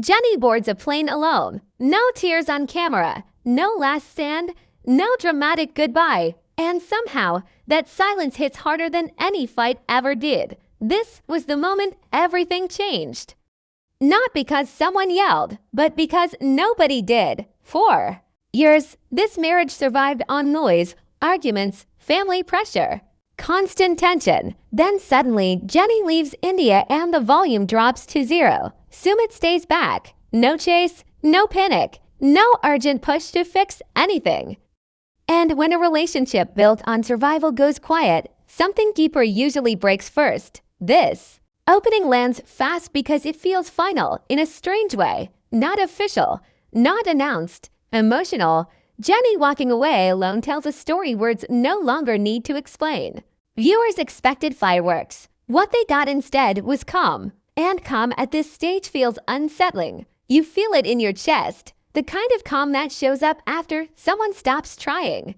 Jenny boards a plane alone. No tears on camera. No last stand. No dramatic goodbye. And somehow, that silence hits harder than any fight ever did. This was the moment everything changed. Not because someone yelled, but because nobody did. For years, this marriage survived on noise, arguments, family pressure, constant tension. Then suddenly, Jenny leaves India and the volume drops to zero. Sumit stays back. No chase, no panic, no urgent push to fix anything. And when a relationship built on survival goes quiet, something deeper usually breaks first. This opening lands fast because it feels final in a strange way. Not official, not announced, emotional. Jenny walking away alone tells a story words no longer need to explain. Viewers expected fireworks. What they got instead was calm. And calm at this stage feels unsettling. You feel it in your chest. The kind of calm that shows up after someone stops trying.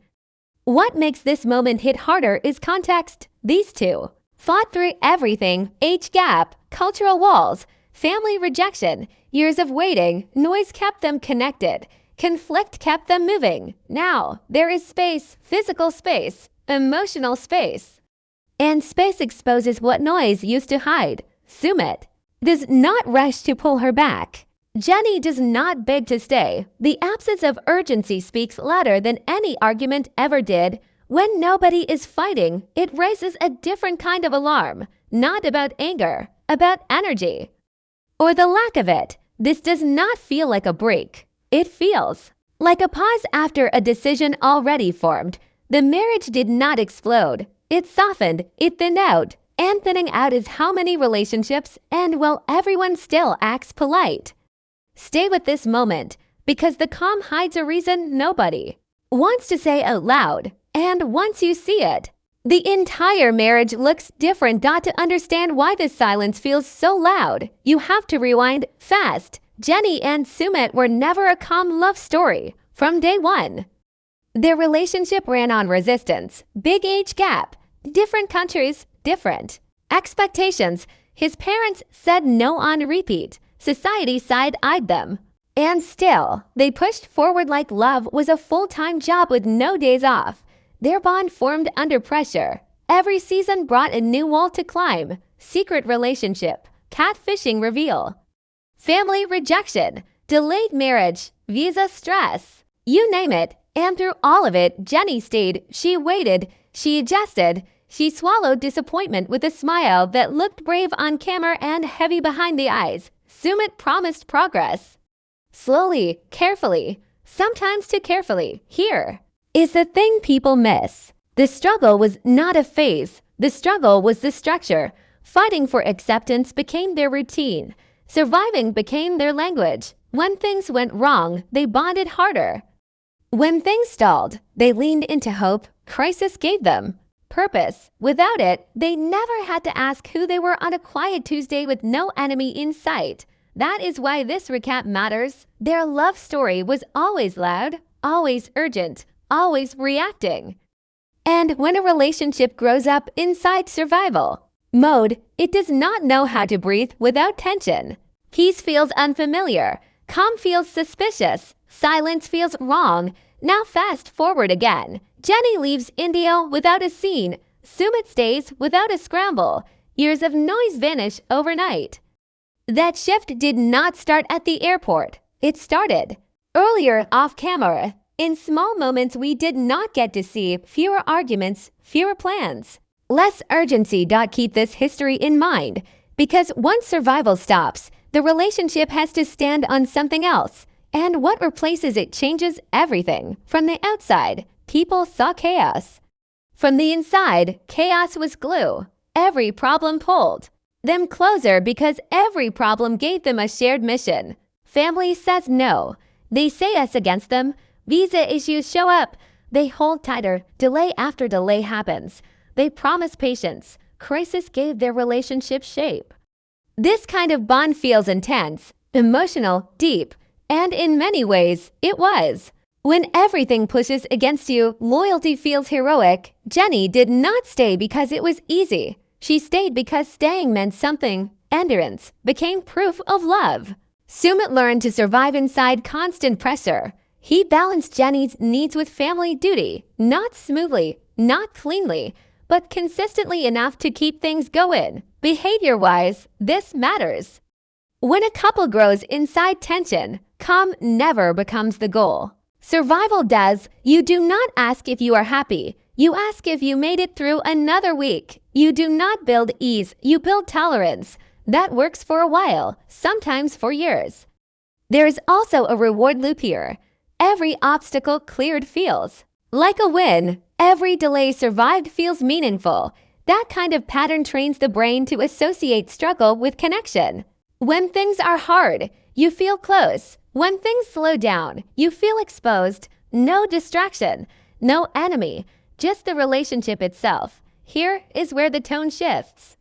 What makes this moment hit harder is context. These two fought through everything: age gap, cultural walls, family rejection, years of waiting. Noise kept them connected. Conflict kept them moving. Now, there is space, physical space, emotional space. And space exposes what noise used to hide. Sumit does not rush to pull her back. Jenny does not beg to stay. The absence of urgency speaks louder than any argument ever did. When nobody is fighting, it raises a different kind of alarm. Not about anger, about energy. Or the lack of it. This does not feel like a break. It feels like a pause after a decision already formed. The marriage did not explode. It softened, it thinned out. And thinning out is how many relationships end while everyone still acts polite. Stay with this moment, because the calm hides a reason nobody wants to say out loud. And once you see it, the entire marriage looks different. To understand why this silence feels so loud, you have to rewind fast. Jenny and Sumit were never a calm love story from day one. Their relationship ran on resistance, big age gap, different countries, different expectations. His parents said no on repeat. Society side-eyed them. And still, they pushed forward like love was a full-time job with no days off. Their bond formed under pressure. Every season brought a new wall to climb. Secret relationship, catfishing reveal, family rejection, delayed marriage, visa stress. You name it. And through all of it, Jenny stayed. She waited. She adjusted. She swallowed disappointment with a smile that looked brave on camera and heavy behind the eyes. Sumit promised progress. Slowly, carefully, sometimes too carefully. Here is the thing people miss. The struggle was not a phase. The struggle was the structure. Fighting for acceptance became their routine. Surviving became their language. When things went wrong, they bonded harder. When things stalled, they leaned into hope. Crisis gave them purpose. Without it, they never had to ask who they were on a quiet Tuesday with no enemy in sight. That is why this recap matters. Their love story was always loud, always urgent, always reacting. And when a relationship grows up inside survival mode, it does not know how to breathe without tension. Peace feels unfamiliar. Calm feels suspicious. Silence feels wrong. Now fast forward again. Jenny leaves India without a scene. Sumit stays without a scramble. Years of noise vanish overnight. That shift did not start at the airport. It started earlier off camera. In small moments we did not get to see. Fewer arguments, fewer plans, less urgency. Keep this history in mind, because once survival stops, the relationship has to stand on something else. And what replaces it changes everything. From the outside, people saw chaos. From the inside, chaos was glue. Every problem pulled them closer because every problem gave them a shared mission. Family says no. They say us against them. Visa issues show up. They hold tighter. Delay after delay happens. They promise patience. Crisis gave their relationship shape. This kind of bond feels intense, emotional, deep. And in many ways, it was. When everything pushes against you, loyalty feels heroic. Jenny did not stay because it was easy. She stayed because staying meant something. Endurance became proof of love. Sumit learned to survive inside constant pressure. He balanced Jenny's needs with family duty, not smoothly, not cleanly, but consistently enough to keep things going. Behavior-wise, this matters. When a couple grows inside tension, calm never becomes the goal. Survival does. You do not ask if you are happy. You ask if you made it through another week. You do not build ease, you build tolerance. That works for a while, sometimes for years. There is also a reward loop here. Every obstacle cleared feels like a win. Every delay survived feels meaningful. That kind of pattern trains the brain to associate struggle with connection. When things are hard, you feel close. When things slow down, you feel exposed. No distraction, no enemy, just the relationship itself. Here is where the tone shifts.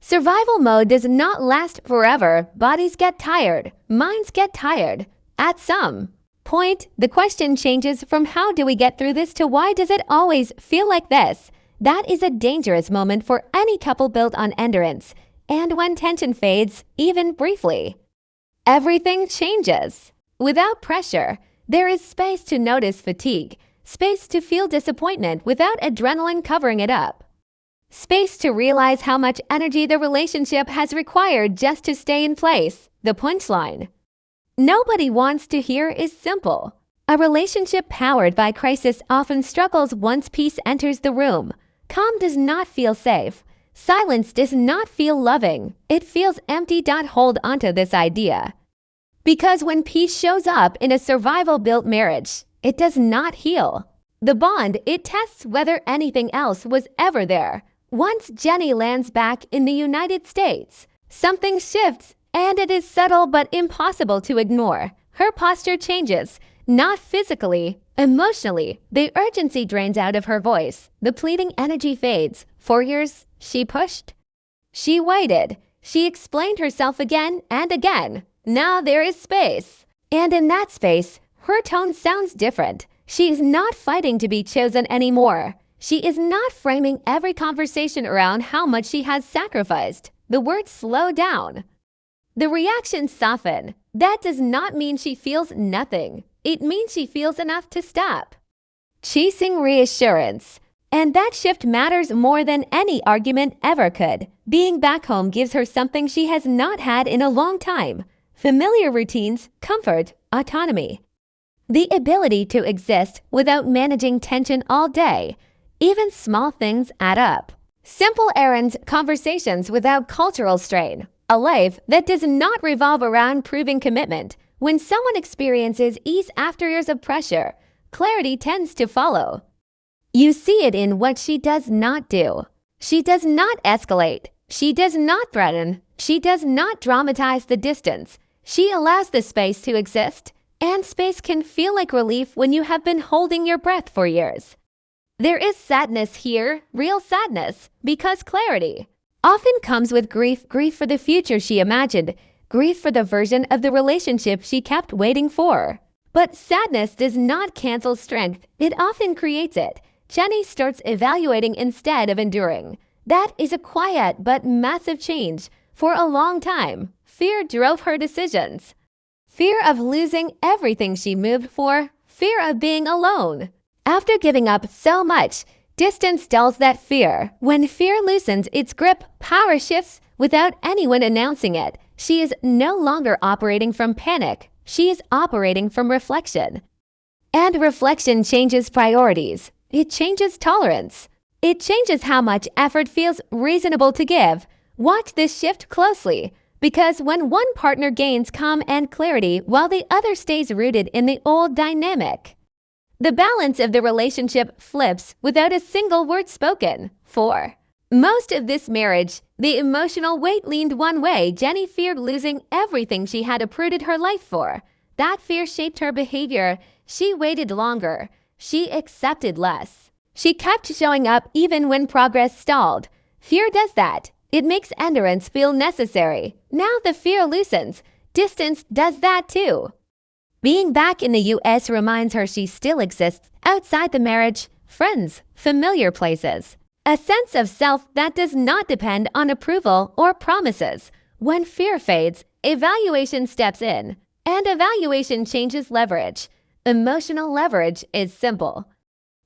Survival mode does not last forever. Bodies get tired. Minds get tired. At some point, the question changes from how do we get through this to why does it always feel like this? That is a dangerous moment for any couple built on endurance. And when tension fades, even briefly, everything changes. Without pressure, there is space to notice fatigue, space to feel disappointment without adrenaline covering it up, space to realize how much energy the relationship has required just to stay in place. The punchline nobody wants to hear is simple. A relationship powered by crisis often struggles once peace enters the room. Calm does not feel safe. Silence does not feel loving. It feels empty. Hold onto this idea. Because when peace shows up in a survival-built marriage, it does not heal the bond. It tests whether anything else was ever there. Once Jenny lands back in the United States, something shifts, and it is subtle but impossible to ignore. Her posture changes, not physically, emotionally. The urgency drains out of her voice. The pleading energy fades. For years, she pushed. She waited. She explained herself again and again. Now there is space. And in that space, her tone sounds different. She is not fighting to be chosen anymore. She is not framing every conversation around how much she has sacrificed. The words slow down. The reactions soften. That does not mean she feels nothing. It means she feels enough to stop chasing reassurance. And that shift matters more than any argument ever could. Being back home gives her something she has not had in a long time. Familiar routines, comfort, autonomy. The ability to exist without managing tension all day. Even small things add up. Simple errands, conversations without cultural strain. A life that does not revolve around proving commitment. When someone experiences ease after years of pressure, clarity tends to follow. You see it in what she does not do. She does not escalate. She does not threaten. She does not dramatize the distance. She allows the space to exist, and space can feel like relief when you have been holding your breath for years. There is sadness here, real sadness, because clarity often comes with grief for the future she imagined, grief for the version of the relationship she kept waiting for. But sadness does not cancel strength, it often creates it. Jenny starts evaluating instead of enduring. That is a quiet but massive change. For a long time, fear drove her decisions. Fear of losing everything she moved for, fear of being alone. After giving up so much, distance dulls that fear. When fear loosens its grip, power shifts without anyone announcing it. She is no longer operating from panic. She is operating from reflection. And reflection changes priorities. It changes tolerance. It changes how much effort feels reasonable to give. Watch this shift closely, because when one partner gains calm and clarity while the other stays rooted in the old dynamic, the balance of the relationship flips without a single word spoken. For most of this marriage, the emotional weight leaned one way. Jenny feared losing everything she had uprooted her life for. That fear shaped her behavior. She waited longer. She accepted less. She kept showing up even when progress stalled. Fear does that. It makes endurance feel necessary. Now the fear loosens. Distance does that too. Being back in the U.S. reminds her she still exists outside the marriage, friends, familiar places. A sense of self that does not depend on approval or promises. When fear fades, evaluation steps in, and evaluation changes leverage. Emotional leverage is simple.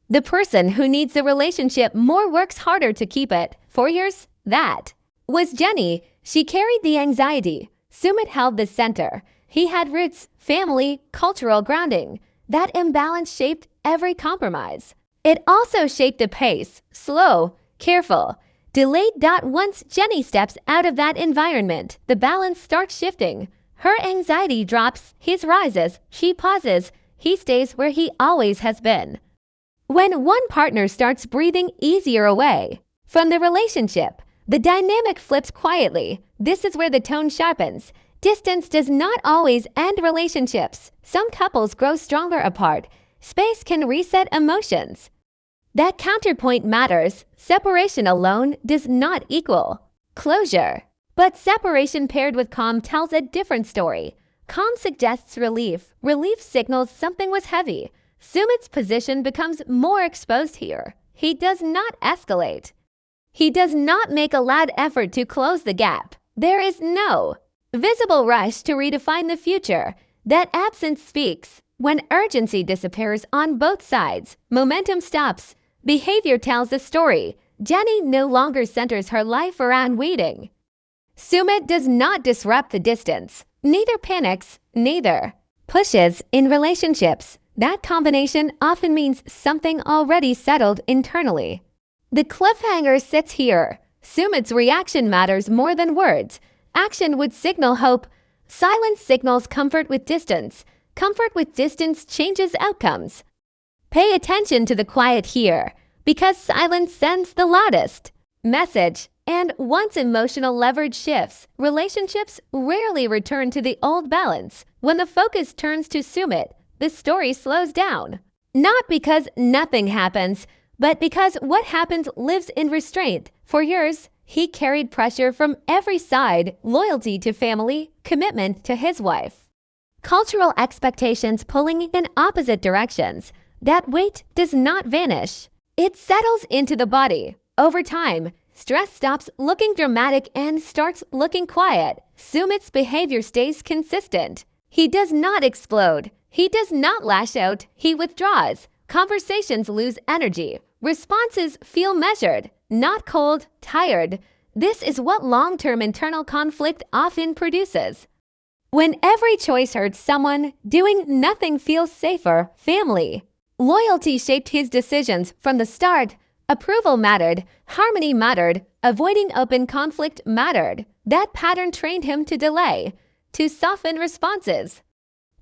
The person who needs the relationship more works harder to keep it. 4 years? That was Jenny. She carried the anxiety. Sumit held the center. He had roots, family, cultural grounding. That imbalance shaped every compromise. It also shaped the pace, slow, careful, delayed. Once Jenny steps out of that environment, the balance starts shifting. Her anxiety drops, his rises, she pauses, he stays where he always has been. When one partner starts breathing easier away from the relationship, the dynamic flips quietly. This is where the tone sharpens. Distance does not always end relationships. Some couples grow stronger apart. Space can reset emotions. That counterpoint matters. Separation alone does not equal closure. But separation paired with calm tells a different story. Calm suggests relief. Relief signals something was heavy. Sumit's position becomes more exposed here. He does not escalate. He does not make a loud effort to close the gap. There is no visible rush to redefine the future. That absence speaks. When urgency disappears on both sides, momentum stops. Behavior tells a story. Jenny no longer centers her life around waiting. Sumit does not disrupt the distance. Neither panics, neither pushes in relationships. That combination often means something already settled internally. The cliffhanger sits here. Sumit's reaction matters more than words. Action would signal hope. Silence signals comfort with distance. Comfort with distance changes outcomes. Pay attention to the quiet here, because silence sends the loudest message. And once emotional leverage shifts, relationships rarely return to the old balance. When the focus turns to Sumit, the story slows down. Not because nothing happens, but because what happens lives in restraint. For years, he carried pressure from every side, loyalty to family, commitment to his wife. Cultural expectations pulling in opposite directions. That weight does not vanish. It settles into the body. Over time, stress stops looking dramatic and starts looking quiet. Sumit's behavior stays consistent. He does not explode. He does not lash out. He withdraws. Conversations lose energy. Responses feel measured, not cold, tired. This is what long-term internal conflict often produces. When every choice hurts someone, doing nothing feels safer. Family. Loyalty shaped his decisions from the start. Approval mattered. Harmony mattered. Avoiding open conflict mattered. That pattern trained him to delay, to soften responses,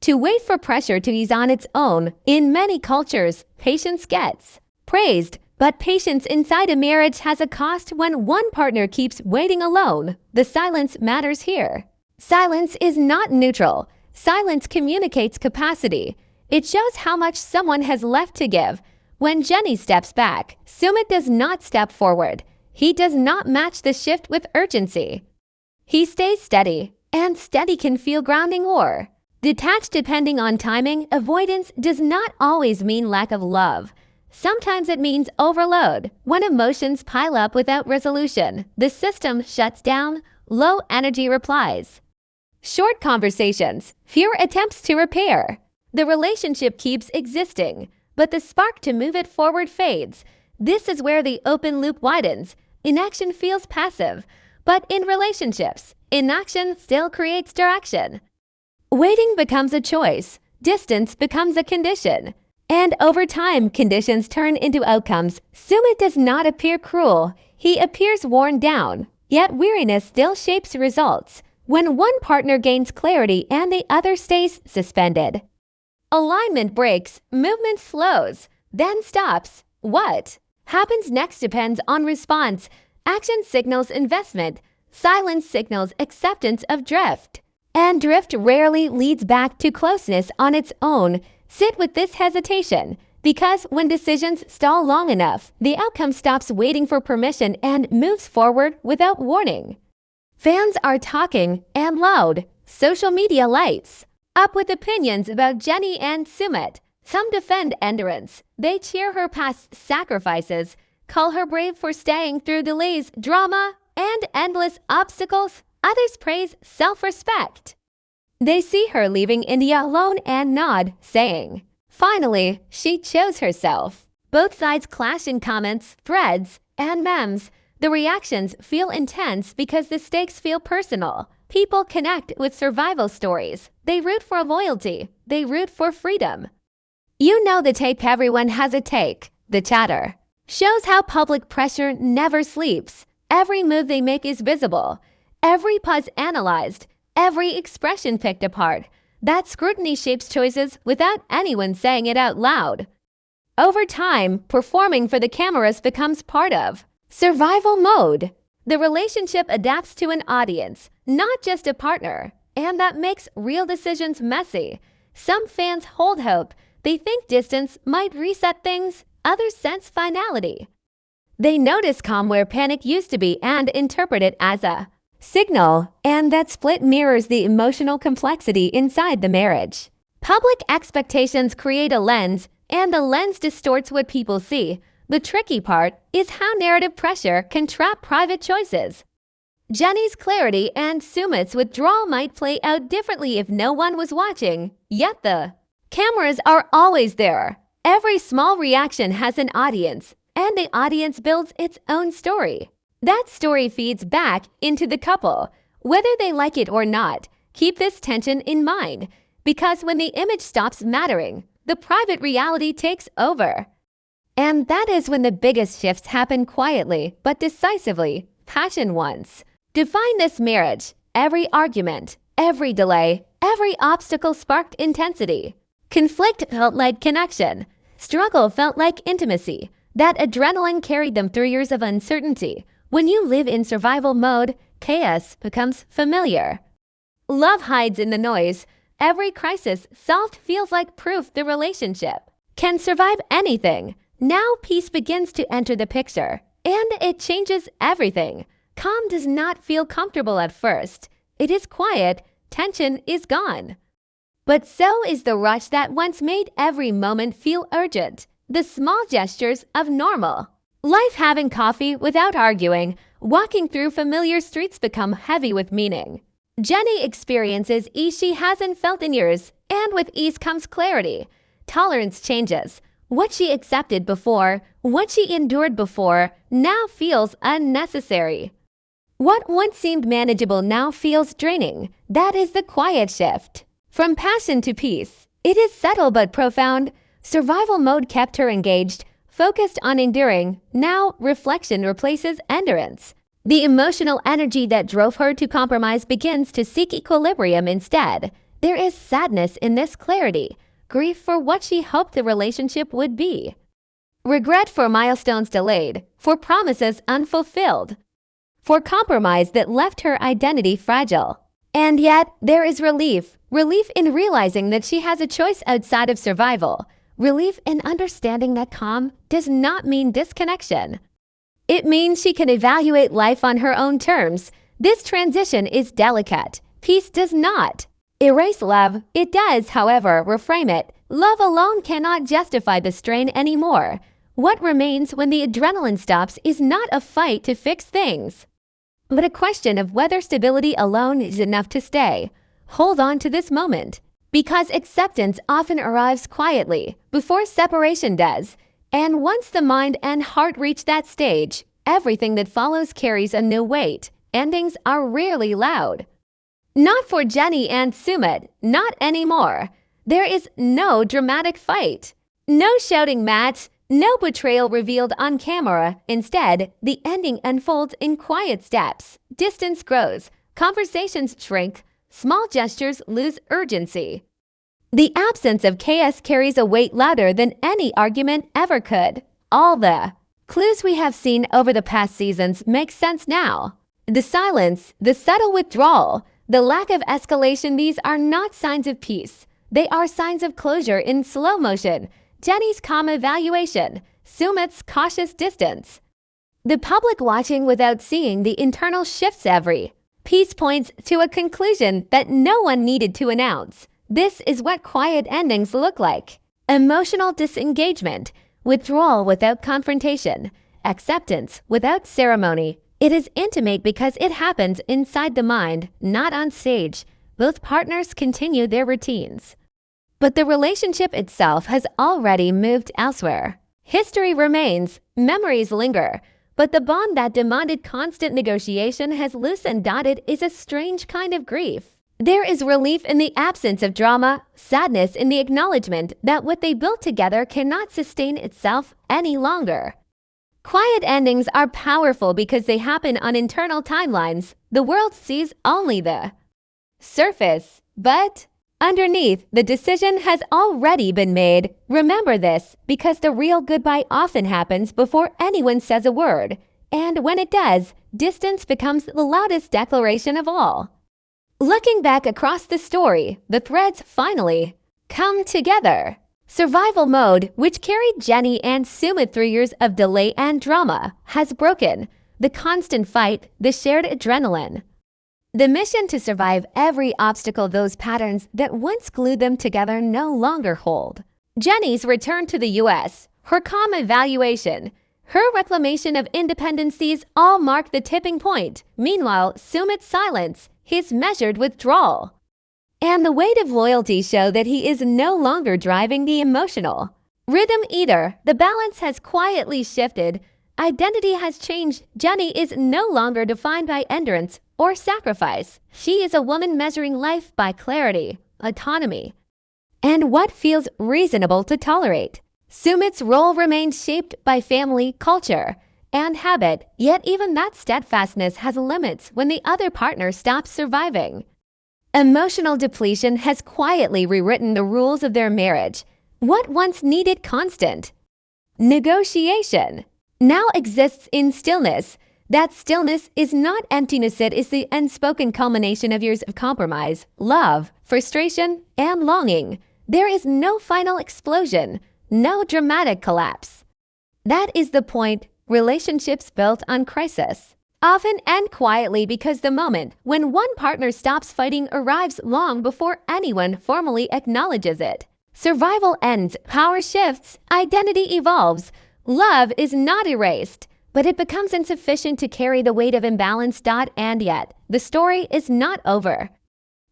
to wait for pressure to ease on its own. In many cultures, patience gets praised, but patience inside a marriage has a cost. When one partner keeps waiting alone, the silence matters here. Silence is not neutral. Silence communicates capacity. It shows how much someone has left to give. When Jenny steps back, Sumit does not step forward. He does not match the shift with urgency. He stays steady, and steady can feel grounding or detached depending on timing. Avoidance does not always mean lack of love. Sometimes it means overload. When emotions pile up without resolution, the system shuts down. Low energy replies. Short conversations, fewer attempts to repair. The relationship keeps existing, but the spark to move it forward fades. This is where the open loop widens. Inaction feels passive, but in relationships, inaction still creates direction. Waiting becomes a choice. Distance becomes a condition. And over time, conditions turn into outcomes. Sumit does not appear cruel. He appears worn down. Yet weariness still shapes results. When one partner gains clarity and the other stays suspended, alignment breaks, movement slows, then stops. What happens next depends on response. Action signals investment. Silence signals acceptance of drift. And drift rarely leads back to closeness on its own. Sit with this hesitation, because when decisions stall long enough, the outcome stops waiting for permission and moves forward without warning. Fans are talking and loud. Social media lights up with opinions about Jenny and Sumit. Some defend endurance. They cheer her past sacrifices, call her brave for staying through delays, drama, and endless obstacles. Others praise self-respect. They see her leaving India alone and nod, saying, "Finally, she chose herself." Both sides clash in comments, threads, and memes. The reactions feel intense because the stakes feel personal. People connect with survival stories. They root for loyalty. They root for freedom. You know the tape, everyone has a take. The chatter shows how public pressure never sleeps. Every move they make is visible. Every pause analyzed. Every expression picked apart. That scrutiny shapes choices without anyone saying it out loud. Over time, performing for the cameras becomes part of survival mode. The relationship adapts to an audience, not just a partner, and that makes real decisions messy. Some fans hold hope. They think distance might reset things. Others sense finality. They notice calm where panic used to be and interpret it as a signal, and that split mirrors the emotional complexity inside the marriage. Public expectations create a lens, and the lens distorts what people see. The tricky part is how narrative pressure can trap private choices. Jenny's clarity and Sumit's withdrawal might play out differently if no one was watching, yet the cameras are always there. Every small reaction has an audience, and the audience builds its own story. That story feeds back into the couple, whether they like it or not. Keep this tension in mind, because when the image stops mattering, the private reality takes over. And that is when the biggest shifts happen quietly but decisively. Passion once defined this marriage. Every argument, every delay, every obstacle sparked intensity. Conflict felt like connection. Struggle felt like intimacy. That adrenaline carried them through years of uncertainty. When you live in survival mode, chaos becomes familiar. Love hides in the noise. Every crisis solved feels like proof the relationship can survive anything. Now peace begins to enter the picture, and it changes everything. Calm does not feel comfortable at first. It is quiet. Tension is gone. But so is the rush that once made every moment feel urgent. The small gestures of normal life, having coffee without arguing, walking through familiar streets, become heavy with meaning. Jenny experiences ease she hasn't felt in years, and with ease comes clarity. Tolerance changes. What she accepted before, what she endured before, now feels unnecessary. What once seemed manageable now feels draining. That is the quiet shift. From passion to peace. It is subtle but profound. Survival mode kept her engaged, focused on enduring. Now reflection replaces endurance. The emotional energy that drove her to compromise begins to seek equilibrium instead. There is sadness in this clarity. Grief for what she hoped the relationship would be. Regret for milestones delayed, for promises unfulfilled, for compromise that left her identity fragile. And yet, there is relief. Relief in realizing that she has a choice outside of survival. Relief in understanding that calm does not mean disconnection. It means she can evaluate life on her own terms. This transition is delicate. Peace does not erase love. It does, however, reframe it. Love alone cannot justify the strain anymore. What remains when the adrenaline stops is not a fight to fix things, but a question of whether stability alone is enough to stay. Hold on to this moment, because acceptance often arrives quietly, before separation does. And once the mind and heart reach that stage, everything that follows carries a new weight. Endings are rarely loud. Not for Jenny and Sumit, not anymore. There is no dramatic fight, no shouting match, no betrayal revealed on camera. Instead, the ending unfolds in quiet steps. Distance grows, conversations shrink, small gestures lose urgency. The absence of chaos carries a weight louder than any argument ever could. All the clues we have seen over the past seasons make sense now. The silence, the subtle withdrawal, the lack of escalation, these are not signs of peace. They are signs of closure in slow motion. Jenny's calm evaluation, Sumit's cautious distance. The public watching without seeing the internal shifts. Every piece points to a conclusion that no one needed to announce. This is what quiet endings look like. Emotional disengagement, withdrawal without confrontation, acceptance without ceremony, It is intimate because it happens inside the mind, not on stage. Both partners continue their routines. But the relationship itself has already moved elsewhere. History remains, memories linger, but the bond that demanded constant negotiation has loosened. It is a strange kind of grief. There is relief in the absence of drama, sadness in the acknowledgement that what they built together cannot sustain itself any longer. Quiet endings are powerful because they happen on internal timelines. The world sees only the surface, but underneath, the decision has already been made. Remember this, because the real goodbye often happens before anyone says a word. And when it does, distance becomes the loudest declaration of all. Looking back across the story, the threads finally come together. Survival mode, which carried Jenny and Sumit through years of delay and drama, has broken. The constant fight, the shared adrenaline. The mission to survive every obstacle, those patterns that once glued them together no longer hold. Jenny's return to the U.S., her calm evaluation, her reclamation of independencies all mark the tipping point. Meanwhile, Sumit's silence, his measured withdrawal, and the weight of loyalty show that he is no longer driving the emotional rhythm either. The balance has quietly shifted. Identity has changed. Jenny is no longer defined by endurance or sacrifice. She is a woman measuring life by clarity, autonomy, and what feels reasonable to tolerate. Sumit's role remains shaped by family, culture, and habit, yet even that steadfastness has limits when the other partner stops surviving. Emotional depletion has quietly rewritten the rules of their marriage. What once needed constant negotiation now exists in stillness. That stillness is not emptiness, it is the unspoken culmination of years of compromise, love, frustration, and longing. There is no final explosion, no dramatic collapse. That is the point. Relationships built on crisis often end quietly because the moment when one partner stops fighting arrives long before anyone formally acknowledges it. Survival ends, power shifts, identity evolves. Love is not erased, but it becomes insufficient to carry the weight of imbalance. And yet, the story is not over.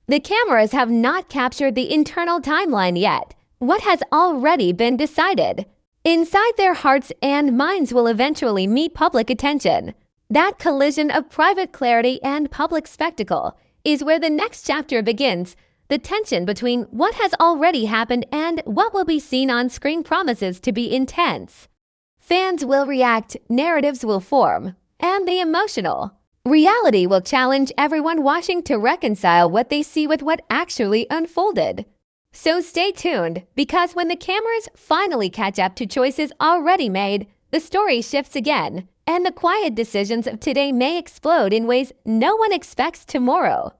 The cameras have not captured the internal timeline yet. What has already been decided inside their hearts and minds will eventually meet public attention. That collision of private clarity and public spectacle is where the next chapter begins. The tension between what has already happened and what will be seen on screen promises to be intense. Fans will react, narratives will form, and the emotional reality will challenge everyone watching to reconcile what they see with what actually unfolded. So stay tuned, because when the cameras finally catch up to choices already made, the story shifts again, and the quiet decisions of today may explode in ways no one expects tomorrow.